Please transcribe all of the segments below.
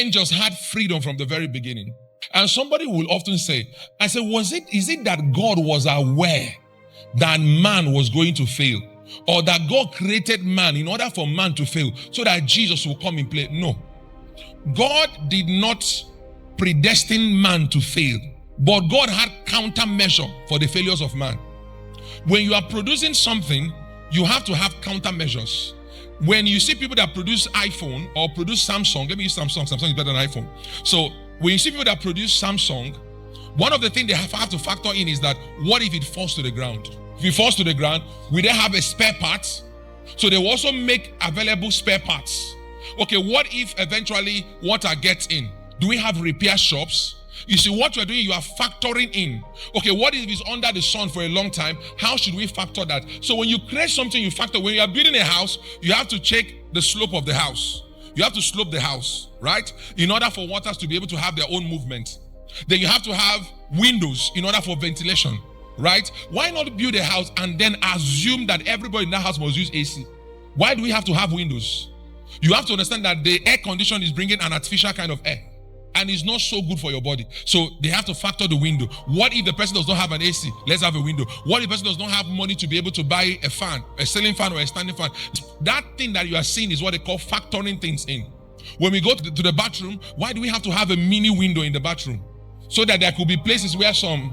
angels had freedom from the very beginning. And somebody will often say, is it that God was aware that man was going to fail? Or that God created man in order for man to fail so that Jesus will come in play? No. God did not predestine man to fail, but God had countermeasure for the failures of man. When you are producing something, you have to have countermeasures. When you see people that produce iPhone or produce Samsung, let me use Samsung is better than iPhone. So when you see people that produce Samsung, one of the things they have to factor in is that what if it falls to the ground? If it falls to the ground, will they have a spare part? So they will also make available spare parts. Okay, what if eventually water gets in? Do we have repair shops? You see, what you're doing, you are factoring in. Okay, what if it's under the sun for a long time? How should we factor that? So when you create something, you factor. When you are building a house, you have to check the slope of the house. You have to slope the house, right? In order for waters to be able to have their own movement. Then you have to have windows in order for ventilation, right? Why not build a house and then assume that everybody in that house must use AC? Why do we have to have windows? You have to understand that the air condition is bringing an artificial kind of air. And it's not so good for your body. So they have to factor the window. What if the person does not have an AC? Let's have a window. What if the person does not have money to be able to buy a fan, a ceiling fan or a standing fan? That thing that you are seeing is what they call factoring things in. When we go to the bathroom, why do we have to have a mini window in the bathroom? So that there could be places where some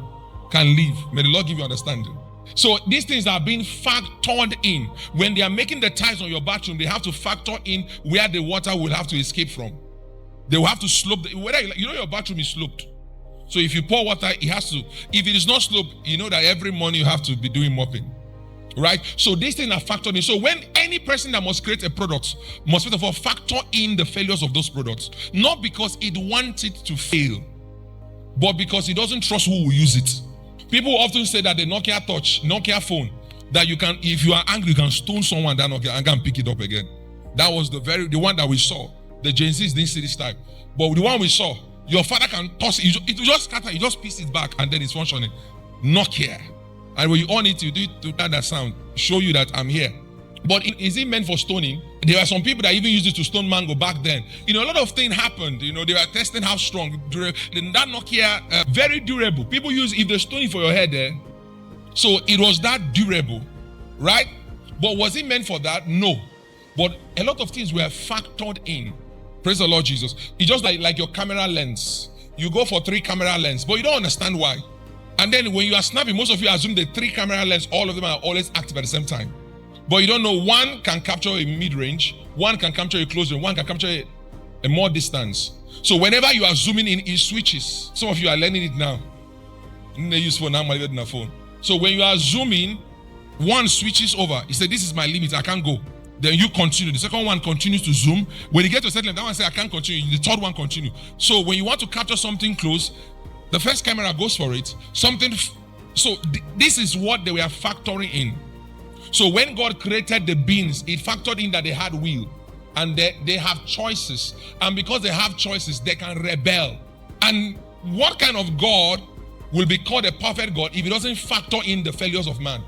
can live. May the Lord give you understanding. So these things are being factored in. When they are making the tiles on your bathroom, they have to factor in where the water will have to escape from. They will have to slope, your bathroom is sloped. So if you pour water, it has to, if it is not sloped, you know that every morning you have to be doing mopping. Right? So these things are factored in. So when any person that must create a product must first of all factor in the failures of those products. Not because it wants it to fail, but because it doesn't trust who will use it. People often say that the Nokia phone, that you can, if you are angry, you can stone someone that Nokia and can pick it up again. That was the one that we saw. The Gen Zs didn't see this type. But the one we saw, your father can toss it. It will just scatter. You just piece it back and then it's functioning. Nokia. And when you on it, you do it to that sound. Show you that I'm here. But is it meant for stoning? There are some people that even used it to stone mango back then. A lot of things happened. They were testing how strong. That Nokia, very durable. People use, if they stone it for your head there. So it was that durable. Right? But was it meant for that? No. But a lot of things were factored in. Praise the Lord Jesus. It's just like your camera lens. You go for 3 camera lens, but you don't understand why. And then when you are snapping, most of you assume the 3 camera lens, all of them are always active at the same time. But you don't know, one can capture a mid-range, one can capture a close range, one can capture a more distance. So whenever you are zooming in, it switches. Some of you are learning it now. They use phone now, my phone. So when you are zooming, one switches over. He said, this is my limit, I can't go. Then you continue. The second one continues to zoom. When you get to a certain level, that one says, I can't continue. The third one continue. So when you want to capture something close, the first camera goes for it. This is what they were factoring in. So when God created the beings, it factored in that they had will. And they have choices. And because they have choices, they can rebel. And what kind of God will be called a perfect God if it doesn't factor in the failures of man?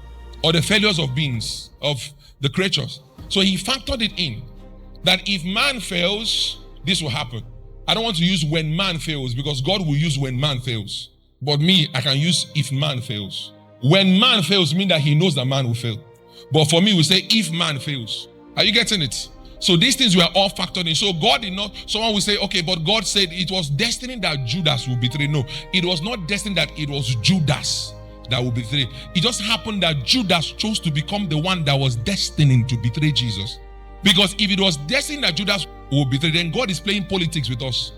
Or the failures of beings, of the creatures? So he factored it in that if man fails, this will happen. I don't want to use when man fails because God will use when man fails. But me, I can use if man fails. When man fails means that he knows that man will fail. But for me, we say if man fails. Are you getting it? So these things were all factored in. So God did not, someone will say, okay, but God said it was destined that Judas will betray. No, it was not destined that it was Judas that will betray. It just happened that Judas chose to become the one that was destined to betray Jesus. Because if it was destined that Judas will betray, then God is playing politics with us.